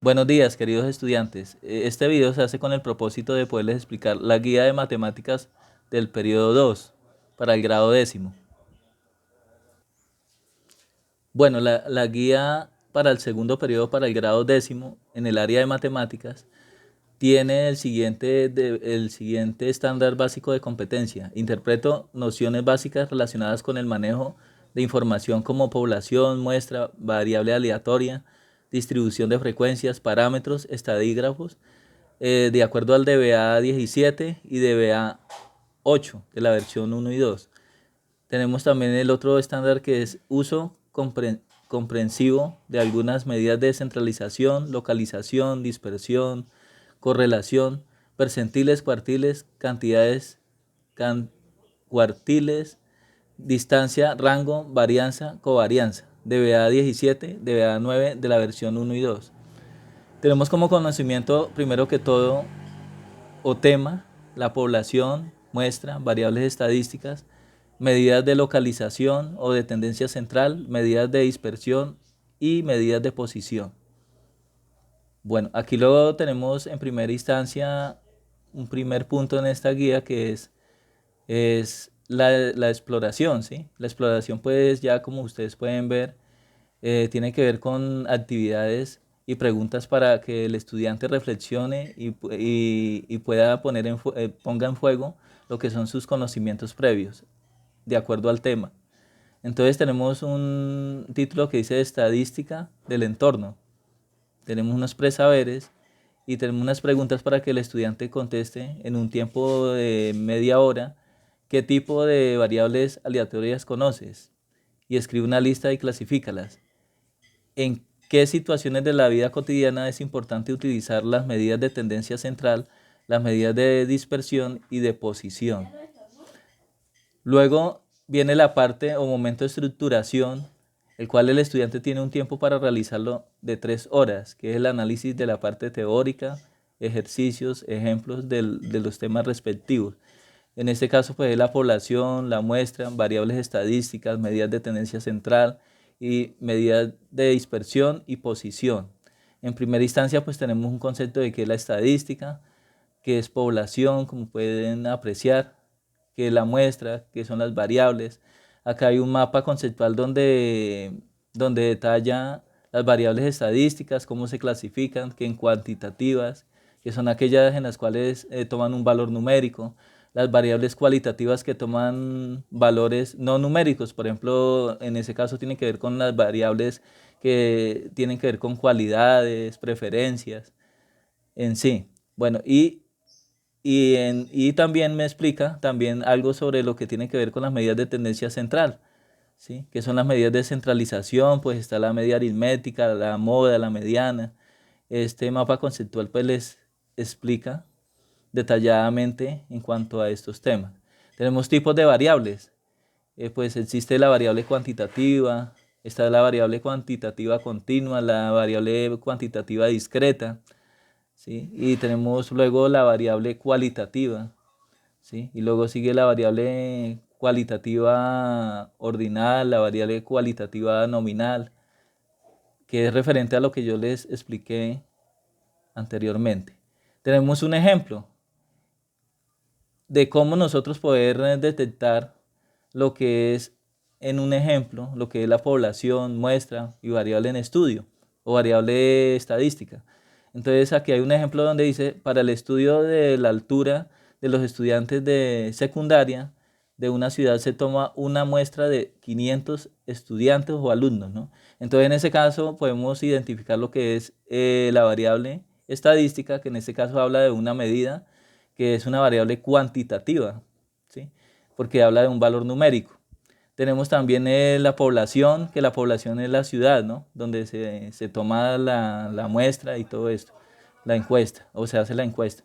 Buenos días, queridos estudiantes. Este video se hace con el propósito de poderles explicar la guía de matemáticas del periodo 2 para el grado décimo. Bueno, la guía para el segundo periodo para el grado décimo en el área de matemáticas tiene el siguiente estándar básico de competencia. Interpreto nociones básicas relacionadas con el manejo de información como población, muestra, variable aleatoria, distribución de frecuencias, parámetros, estadígrafos, de acuerdo al DBA 17 y DBA 8 de la versión 1 y 2. Tenemos también el otro estándar que es uso comprensivo de algunas medidas de centralización, localización, dispersión, correlación, percentiles, cuartiles, cantidades, cuartiles, distancia, rango, varianza, covarianza, DBA 17, DBA 9 de la versión 1 y 2. Tenemos como conocimiento, primero que todo, o tema, la población, muestra, variables estadísticas, medidas de localización o de tendencia central, medidas de dispersión y medidas de posición. Bueno, aquí luego tenemos en primera instancia un primer punto en esta guía que es la exploración, ¿sí? La exploración pues ya como ustedes pueden ver tiene que ver con actividades y preguntas para que el estudiante reflexione y pueda ponga en juego lo que son sus conocimientos previos, de acuerdo al tema. Entonces tenemos un título que dice Estadística del entorno. Tenemos unos presaberes y tenemos unas preguntas para que el estudiante conteste en un tiempo de media hora qué tipo de variables aleatorias conoces y escribe una lista y clasifícalas. ¿En qué situaciones de la vida cotidiana es importante utilizar las medidas de tendencia central, las medidas de dispersión y de posición? Luego viene la parte o momento de estructuración, el cual el estudiante tiene un tiempo para realizarlo de 3 horas, que es el análisis de la parte teórica, ejercicios, ejemplos de los temas respectivos. En este caso, pues es la población, la muestra, variables estadísticas, medidas de tendencia central y medidas de dispersión y posición. En primera instancia, pues tenemos un concepto de qué es la estadística, qué es población, como pueden apreciar, qué es la muestra, qué son las variables. Acá hay un mapa conceptual donde detalla las variables estadísticas, cómo se clasifican, que en cuantitativas, que son aquellas en las cuales toman un valor numérico, las variables cualitativas que toman valores no numéricos, por ejemplo, en ese caso tiene que ver con las variables que tienen que ver con cualidades, preferencias en sí. Bueno, y también me explica también algo sobre lo que tiene que ver con las medidas de tendencia central, ¿sí? Que son las medidas de centralización, pues está la media aritmética, la moda, la mediana. Este mapa conceptual pues les explica detalladamente en cuanto a estos temas. Tenemos tipos de variables, pues existe la variable cuantitativa, está la variable cuantitativa continua, la variable cuantitativa discreta, ¿sí? Y tenemos luego la variable cualitativa, ¿sí? Y luego sigue la variable cualitativa ordinal, la variable cualitativa nominal, que es referente a lo que yo les expliqué anteriormente. Tenemos un ejemplo de cómo nosotros poder detectar lo que es en un ejemplo, lo que es la población, muestra y variable en estudio o variable estadística. Entonces aquí hay un ejemplo donde dice, para el estudio de la altura de los estudiantes de secundaria de una ciudad se toma una muestra de 500 estudiantes o alumnos, ¿no? Entonces en ese caso podemos identificar lo que es la variable estadística, que en este caso habla de una medida que es una variable cuantitativa, ¿sí? Porque habla de un valor numérico. Tenemos también la población, que la población es la ciudad, ¿no? Donde se toma la muestra y todo esto, la encuesta, o se hace la encuesta.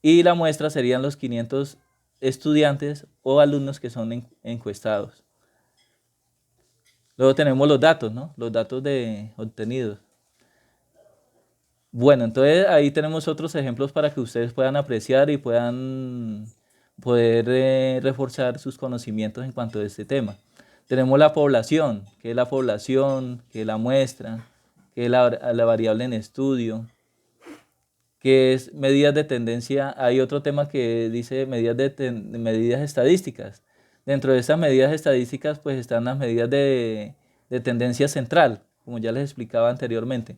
Y la muestra serían los 500 estudiantes o alumnos que son encuestados. Luego tenemos los datos, ¿no? Los datos obtenidos. Bueno, entonces ahí tenemos otros ejemplos para que ustedes puedan apreciar y puedan poder reforzar sus conocimientos en cuanto a este tema. Tenemos la población, que es la muestra, que es la variable en estudio, que es medidas de tendencia. Hay otro tema que dice medidas estadísticas. Dentro de estas medidas estadísticas pues están las medidas de tendencia central, como ya les explicaba anteriormente.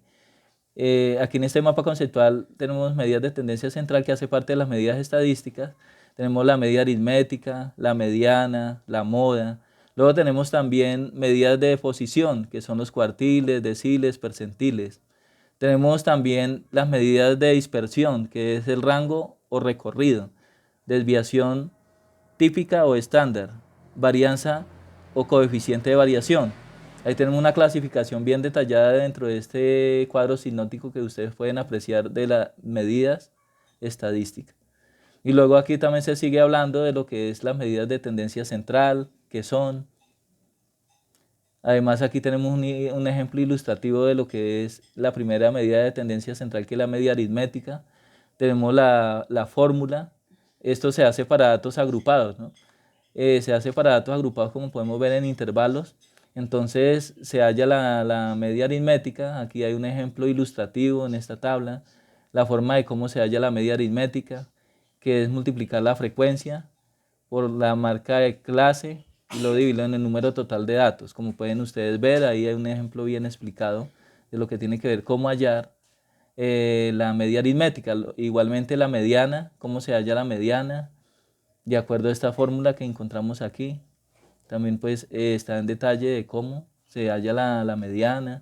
Aquí en este mapa conceptual tenemos medidas de tendencia central que hace parte de las medidas estadísticas. Tenemos la media aritmética, la mediana, la moda. Luego tenemos también medidas de posición, que son los cuartiles, deciles, percentiles. Tenemos también las medidas de dispersión, que es el rango o recorrido, desviación típica o estándar, varianza o coeficiente de variación. Ahí tenemos una clasificación bien detallada dentro de este cuadro sinóptico que ustedes pueden apreciar de las medidas estadísticas. Y luego aquí también se sigue hablando de lo que es las medidas de tendencia central, que son. Además aquí tenemos un ejemplo ilustrativo de lo que es la primera medida de tendencia central, que es la media aritmética. Tenemos la fórmula. Esto se hace para datos agrupados, ¿no? Se hace para datos agrupados, como podemos ver, en intervalos. Entonces se halla la media aritmética. Aquí hay un ejemplo ilustrativo en esta tabla. La forma de cómo se halla la media aritmética, que es multiplicar la frecuencia por la marca de clase y lo divido en el número total de datos. Como pueden ustedes ver, ahí hay un ejemplo bien explicado de lo que tiene que ver cómo hallar la media aritmética. Igualmente la mediana, cómo se halla la mediana, de acuerdo a esta fórmula que encontramos aquí. También pues está en detalle de cómo se halla la mediana.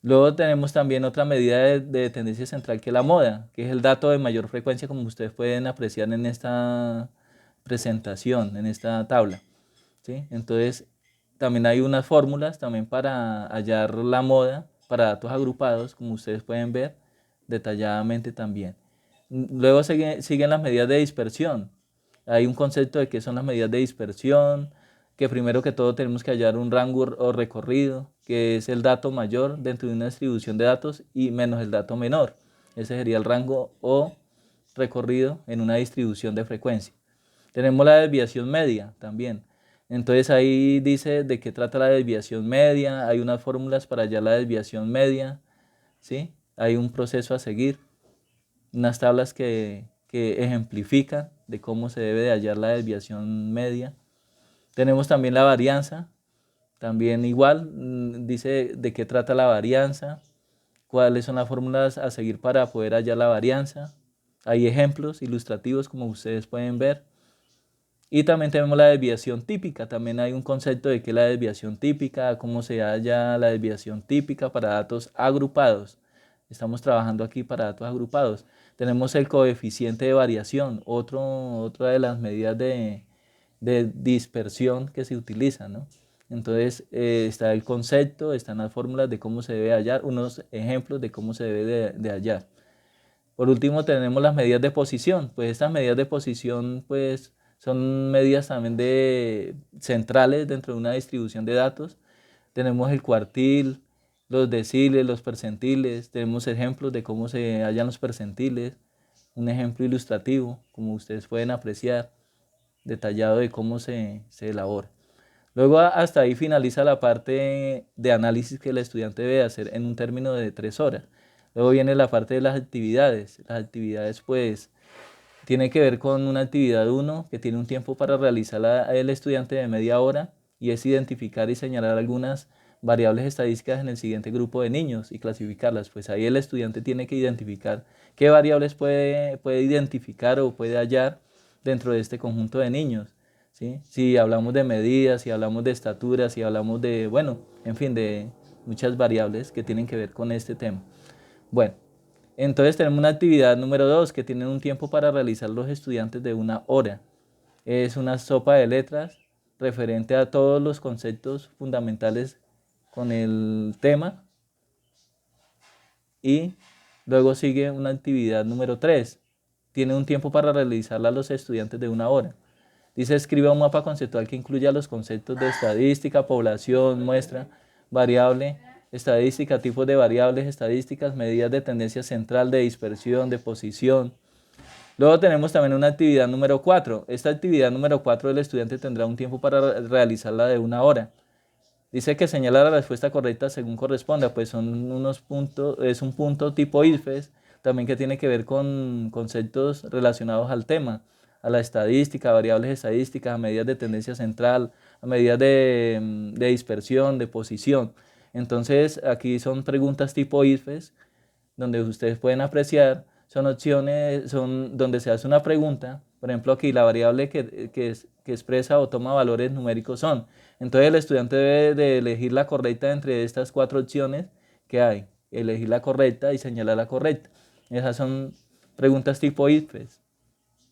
Luego tenemos también otra medida de tendencia central, que es la moda, que es el dato de mayor frecuencia, como ustedes pueden apreciar en esta presentación, en esta tabla, ¿sí? Entonces también hay unas fórmulas también para hallar la moda para datos agrupados, como ustedes pueden ver detalladamente también. Luego siguen las medidas de dispersión. Hay un concepto de qué son las medidas de dispersión, que primero que todo tenemos que hallar un rango o recorrido, que es el dato mayor dentro de una distribución de datos y menos el dato menor. Ese sería el rango o recorrido en una distribución de frecuencia. Tenemos la desviación media también. Entonces ahí dice de qué trata la desviación media. Hay unas fórmulas para hallar la desviación media, ¿sí? Hay un proceso a seguir, unas tablas que ejemplifican de cómo se debe de hallar la desviación media. Tenemos también la varianza, también igual, dice de qué trata la varianza, cuáles son las fórmulas a seguir para poder hallar la varianza. Hay ejemplos ilustrativos, como ustedes pueden ver. Y también tenemos la desviación típica. También hay un concepto de qué es la desviación típica, cómo se halla la desviación típica para datos agrupados. Estamos trabajando aquí para datos agrupados. Tenemos el coeficiente de variación, otra de las medidas de dispersión que se utilizan, ¿no? Entonces está el concepto, están las fórmulas de cómo se debe hallar, unos ejemplos de cómo se debe de hallar. Por último tenemos las medidas de posición. Pues estas medidas de posición pues son medidas también centrales dentro de una distribución de datos. Tenemos el cuartil, los deciles, los percentiles. Tenemos ejemplos de cómo se hallan los percentiles. Un ejemplo ilustrativo, como ustedes pueden apreciar, detallado de cómo se elabora. Luego hasta ahí finaliza la parte de análisis que el estudiante debe hacer en un término de 3 horas. Luego viene la parte de las actividades. Las actividades pues tiene que ver con una actividad 1 que tiene un tiempo para realizarla el estudiante de media hora y es identificar y señalar algunas variables estadísticas en el siguiente grupo de niños y clasificarlas. Pues ahí el estudiante tiene que identificar qué variables puede identificar o puede hallar dentro de este conjunto de niños, ¿sí? Si hablamos de medidas, si hablamos de estaturas, si hablamos de, bueno, en fin, de muchas variables que tienen que ver con este tema. Bueno, entonces tenemos una actividad número 2 que tienen un tiempo para realizar los estudiantes de 1 hora. Es una sopa de letras referente a todos los conceptos fundamentales con el tema. Y luego sigue una actividad número 3. Tiene un tiempo para realizarla a los estudiantes de 1 hora. Dice, escriba un mapa conceptual que incluya los conceptos de estadística, población, muestra, variable, estadística, tipos de variables estadísticas, medidas de tendencia central, de dispersión, de posición. Luego tenemos también una actividad número 4. Esta actividad número 4 el estudiante tendrá un tiempo para realizarla de 1 hora. Dice que señala la respuesta correcta según corresponda, pues son unos puntos, es un punto tipo IFES, también que tiene que ver con conceptos relacionados al tema, a la estadística, a variables estadísticas, a medidas de tendencia central, a medidas de dispersión, de posición. Entonces, aquí son preguntas tipo IFES, donde ustedes pueden apreciar, son opciones, son donde se hace una pregunta, por ejemplo aquí la variable que expresa o toma valores numéricos son, entonces el estudiante debe de elegir la correcta entre estas cuatro opciones que hay, elegir la correcta y señalar la correcta. Esas son preguntas tipo IFES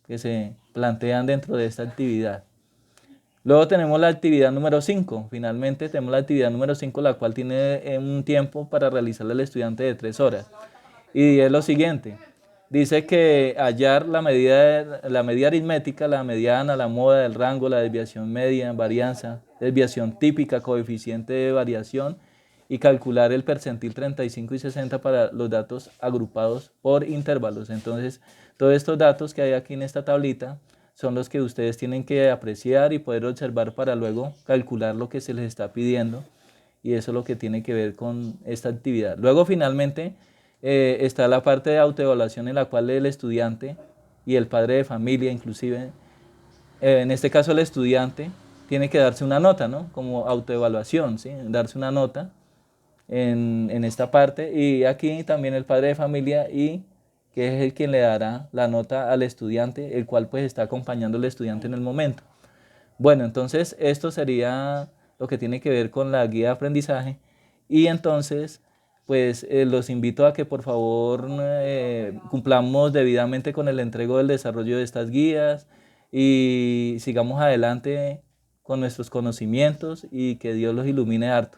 que se plantean dentro de esta actividad. Luego tenemos la actividad número 5. Finalmente tenemos la actividad número 5, la cual tiene un tiempo para realizarla el estudiante de 3 horas. Y es lo siguiente. Dice que hallar la medida aritmética, la mediana, la moda, el rango, la desviación media, varianza, desviación típica, coeficiente de variación y calcular el percentil 35 y 60 para los datos agrupados por intervalos. Entonces, todos estos datos que hay aquí en esta tablita son los que ustedes tienen que apreciar y poder observar para luego calcular lo que se les está pidiendo, y eso es lo que tiene que ver con esta actividad. Luego finalmente está la parte de autoevaluación en la cual el estudiante y el padre de familia inclusive, en este caso el estudiante, tiene que darse una nota, ¿no? Como autoevaluación, ¿sí? Darse una nota en esta parte, y aquí también el padre de familia, y que es el quien le dará la nota al estudiante, el cual pues está acompañando al estudiante en el momento. Bueno, entonces esto sería lo que tiene que ver con la guía de aprendizaje, y entonces pues los invito a que por favor cumplamos debidamente con el entrego del desarrollo de estas guías y sigamos adelante con nuestros conocimientos, y que Dios los ilumine harto.